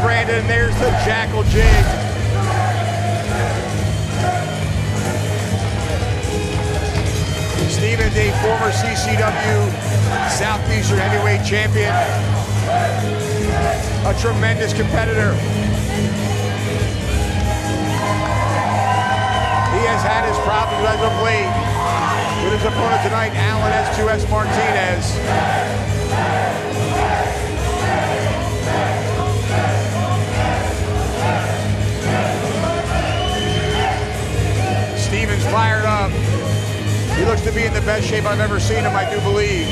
Brandon, and there's the Jackal jig. Stevens, a former CCW Southeastern heavyweight champion, a tremendous competitor. He has had his problems as of late with his opponent tonight, Alan S2S Martinez. Stevens fired up. He looks to be in the best shape I've ever seen him, I do believe.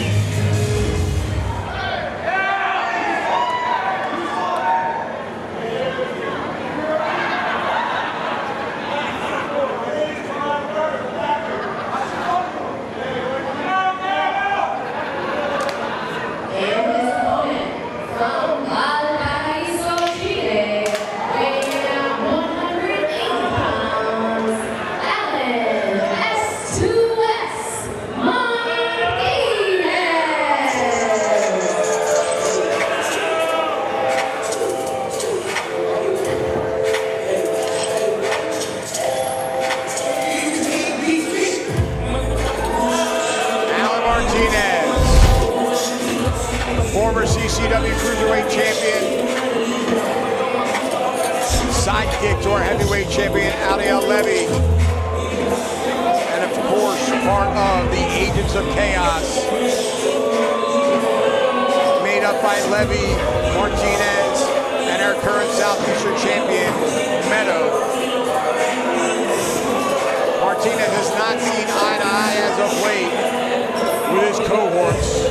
Former CCW Cruiserweight champion, sidekick to our heavyweight champion, Hialeah, and of course, part of the Agents of Chaos, made up by Levy, Martinez, and our current Southeastern champion, Meadow. Martinez has not seen eye to eye as of late with his cohorts.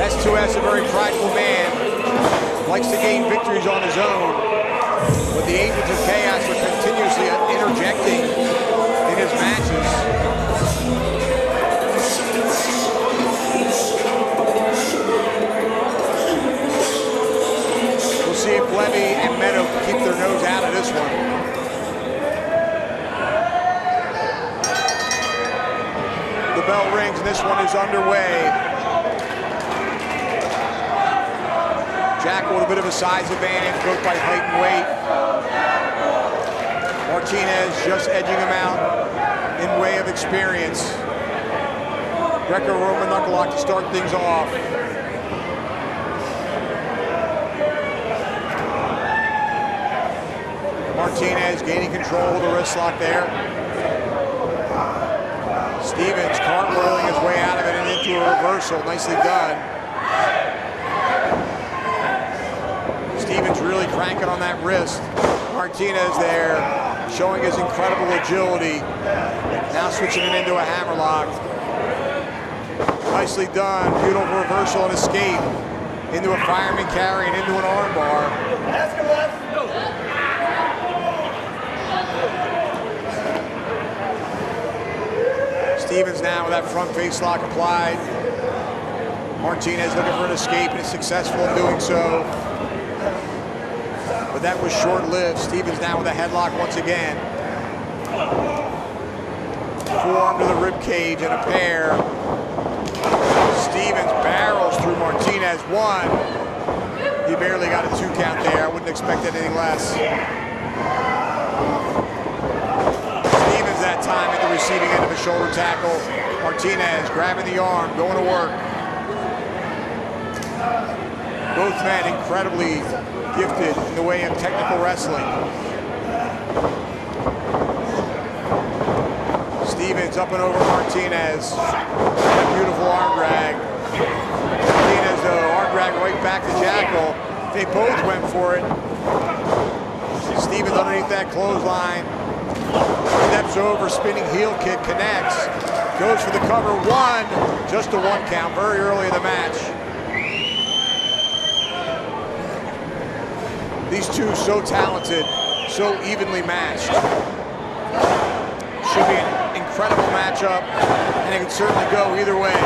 S2S, a very prideful man, likes to gain victories on his own, but the Agents of Chaos are continuously interjecting in his matches. We'll see if Levy and Meadow can keep their nose out of this one. The bell rings and this one is underway. Jackal with a bit of a size advantage, both by height and weight. Martinez just edging him out in way of experience. Greco-Roman knuckle lock to start things off. Martinez gaining control of the wrist lock there. Stevens cartwheeling his way out of it and into a reversal. Nicely done. Stevens really cranking on that wrist. Martinez there, showing his incredible agility. Now switching it into a hammerlock. Nicely done. Beautiful reversal and escape into a fireman carry and into an armbar. Stevens now with that front face lock applied. Martinez looking for an escape and is successful in doing so. But that was short-lived. Stevens now with a headlock once again. Forearm to the rib cage and a pair. Stevens barrels through Martinez. One. He barely got a 2 count there. I wouldn't expect anything less. Stevens that time at the receiving end of a shoulder tackle. Martinez grabbing the arm, going to work. Both men incredibly gifted in the way of technical wrestling. Stevens up and over Martinez. A beautiful arm drag. Martinez though, arm drag right back to Jackal. They both went for it. Stevens underneath that clothesline. Steps over, spinning heel kick, connects. Goes for the cover, 1. Just a 1 count very early in the match. These two so talented, so evenly matched. Should be an incredible matchup, and it can certainly go either way.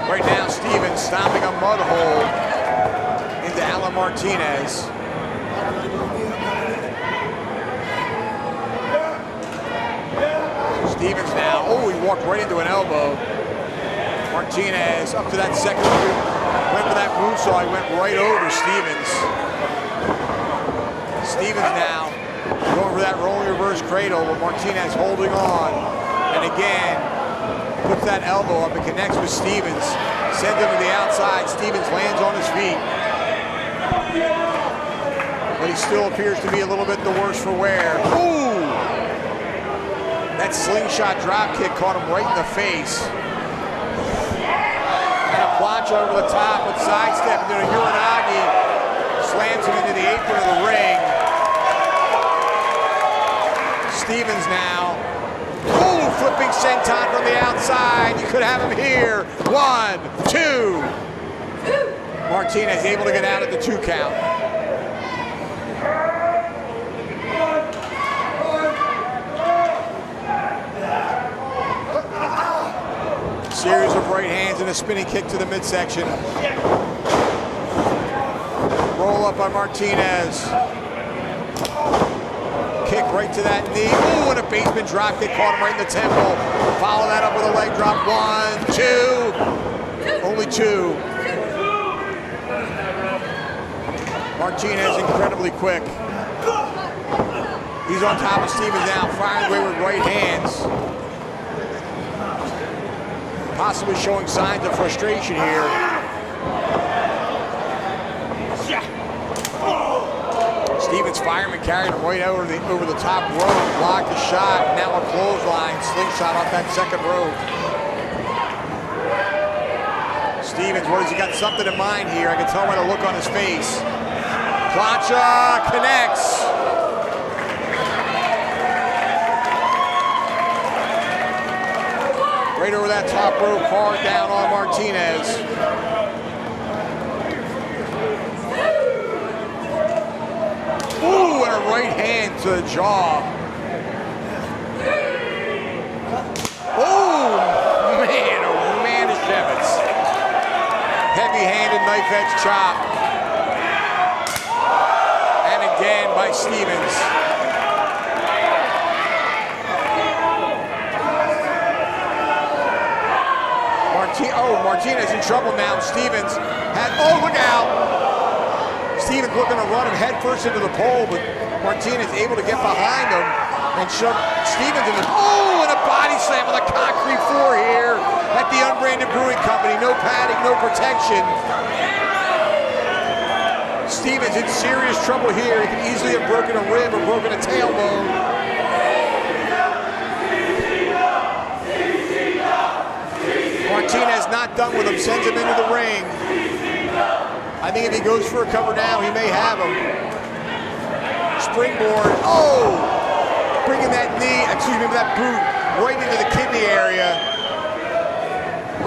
Right now, Stevens stomping a mud hole into Alan Martinez. Stevens now, oh, he walked right into an elbow. Martinez up to that second move. Went for that moonsault. He went right over Stevens. Stevens now going for that rolling reverse cradle, but Martinez holding on. And again, puts that elbow up and connects with Stevens. Sends him to the outside. Stevens lands on his feet. But he still appears to be a little bit the worse for wear. Ooh! That slingshot drop kick caught him right in the face. And a plancha over the top with sidestep into a Uranagi. Slams him into the apron of the ring. Stevens now. Ooh, flipping senton from the outside. You could have him here. 1, 2. Martinez able to get out at the 2 count. Series of right hands and a spinning kick to the midsection. Roll up by Martinez. Kick right to that knee. Ooh, and a basement drop kick caught him right in the temple. Follow that up with a leg drop. 1, 2. Only 2. Martinez incredibly quick. He's on top of Stevens now, firing away with right hands. Possibly showing signs of frustration here. Stevens fireman carried him right over the top rope, blocked the shot, now a clothesline, slingshot off that second rope. Stevens, what has he got something in mind here? I can tell by the look on his face. Plancha connects. Right over that top rope, hard down on Martinez. Ooh, and a right hand to the jaw. Oh, man, Shevitz. Heavy-handed knife edge chop. And again by Stevens. Martinez in trouble now. Stevens had, oh, look out. Stevens looking to run him head first into the pole, but Martinez able to get behind him and shove Stevens in the, oh, and a body slam on the concrete floor here at the Unbranded Brewing Company. No padding, no protection. Stevens in serious trouble here. He could easily have broken a rib or broken a tailbone. Martinez not done with him, sends him into the ring. I think if he goes for a cover now, he may have him. Springboard, oh! Bringing that knee, that boot right into the kidney area.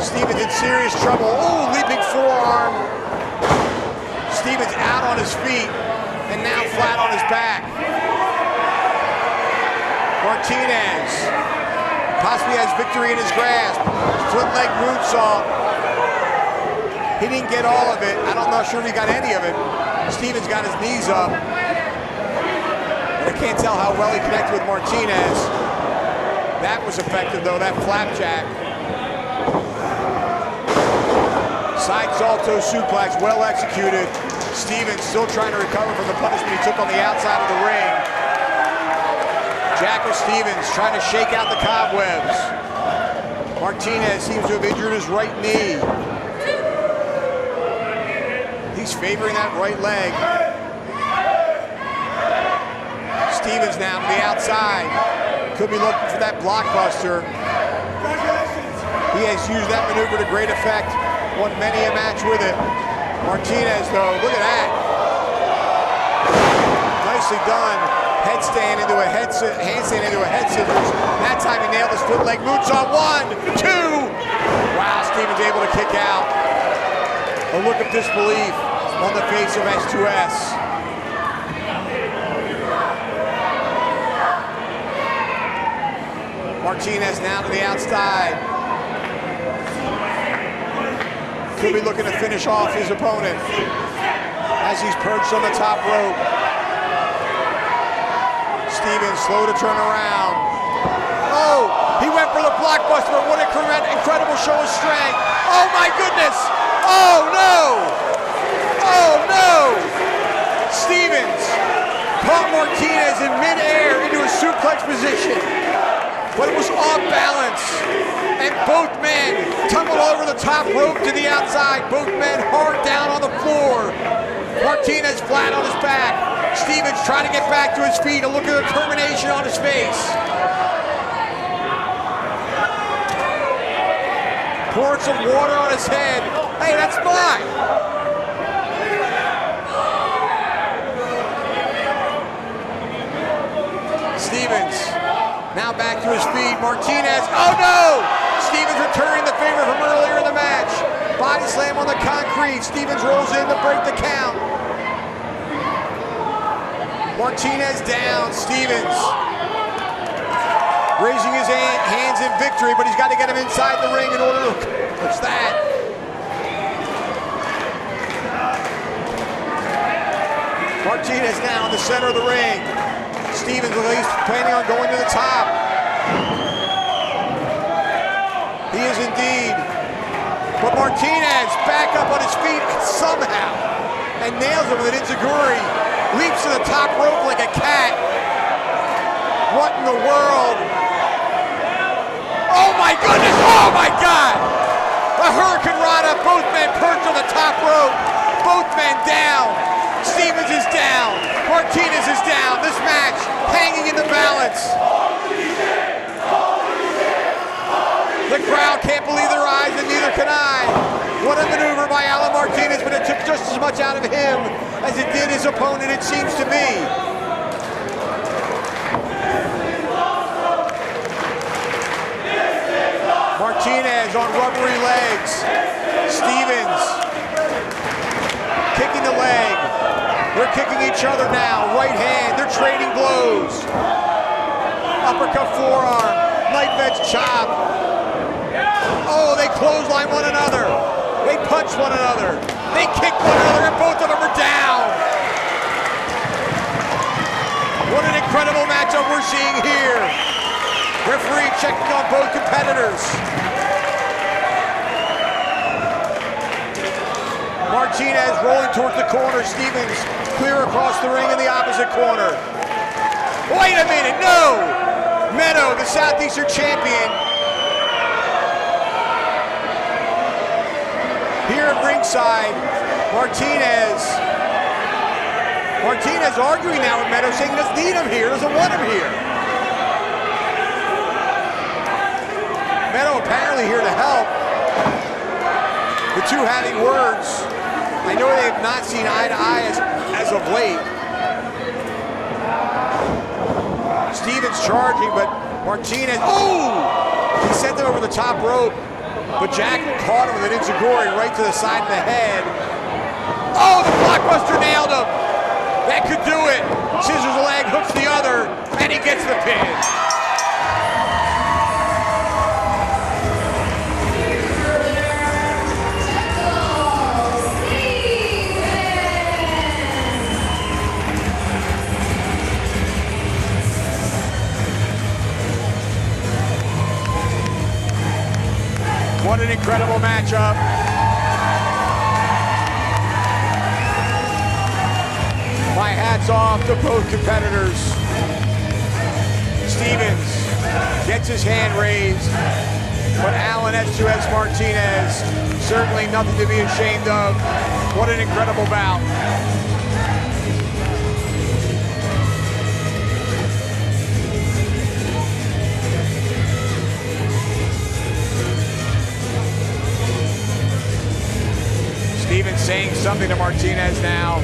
Stevens in serious trouble. Oh, leaping forearm. Stevens out on his feet and now flat on his back. Martinez possibly has victory in his grasp. Foot leg moonsault. He didn't get all of it. I'm not sure if he got any of it. Stevens got his knees up. But I can't tell how well he connected with Martinez. That was effective though, that flapjack. Side salto suplex, well executed. Stevens still trying to recover from the punishment he took on the outside of the ring. Jackal Stevens trying to shake out the cobwebs. Martinez seems to have injured his right knee. He's favoring that right leg. Stevens now to the outside. Could be looking for that blockbuster. He has used that maneuver to great effect. Won many a match with it. Martinez though, look at that. Nicely done. Headstand into a handstand into a head scissors. That time he nailed his foot leg moonsault. 1, 2. Wow, Stevens able to kick out. A look of disbelief on the face of S2S. Martinez now to the outside. Could be looking to finish off his opponent as he's perched on the top rope. Stevens slow to turn around. Oh, he went for the blockbuster, but what an incredible show of strength. Oh my goodness! Oh no! Oh no! Stevens caught Martinez in midair into a suplex position, but it was off balance, and both men tumbled over the top rope to the outside. Both men hard down on the floor. Martinez flat on his back. Stevens trying to get back to his feet, a look of determination on his face. Poured some water on his head. Hey, that's mine. Stevens now back to his feet. Martinez, oh no! Stevens returning the favor from earlier in the match. Body slam on the concrete. Stevens rolls in to break the count. Martinez down. Stevens raising his hands in victory, but he's got to get him inside the ring in order to accomplish that. Martinez now in the center of the ring. Stevens at least planning on going to the top. He is indeed. But Martinez back up on his feet somehow and nails him with an enziguri. Leaps to the top rope like a cat. What in the world? Oh my goodness, oh my God! A Hurricane Rana, both men perched on the top rope. Both men down. Stevens is down. Martinez is down. This match hanging in the balance. The crowd can't believe their eyes, and neither can I. What a maneuver by Alan Martinez, but it took just as much out of him as it did his opponent, it seems to me. Martinez on rubbery legs. Stevens kicking the leg. They're kicking each other now. Right hand, they're trading blows. Uppercut forearm, knife edge chop. Oh, they clothesline one another. They punch one another. They kick one another, and both of them are down. What an incredible matchup we're seeing here. Referee checking on both competitors. Martinez rolling towards the corner. Stevens clear across the ring in the opposite corner. Wait a minute, no! Meadow, the Southeastern champion, here at ringside. Martinez arguing now with Meadow, saying he doesn't need him here, doesn't want him here. Meadow apparently here to help. The two having words. I know they have not seen eye to eye as of late. Stevens charging, but Martinez, oh! He sent him over the top rope, but Jackal caught him with an enziguri right to the side of the head. Oh, the blockbuster nailed him! That could do it. Scissors a leg, hooks the other, and he gets the pin. What an incredible matchup. My hat's off to both competitors. Stevens gets his hand raised, but Alan S2S Martinez, certainly nothing to be ashamed of. What an incredible bout. Stevens saying something to Martinez now.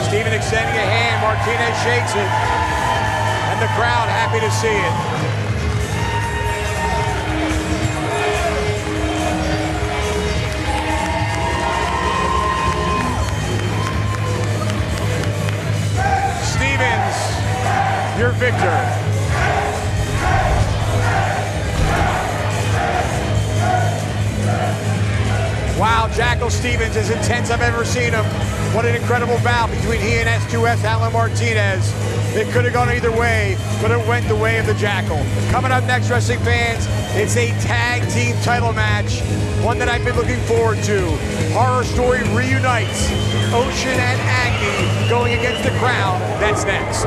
Stevens extending a hand, Martinez shakes it, and the crowd happy to see it. Stevens, your victor. Wow, Jackal Stevens, as intense I've ever seen him. What an incredible bout between he and S2S, Alan Martinez. It could have gone either way, but it went the way of the Jackal. Coming up next, wrestling fans, it's a tag team title match, one that I've been looking forward to. Horror Story reunites Ocean and Aggie going against the Crown. That's next.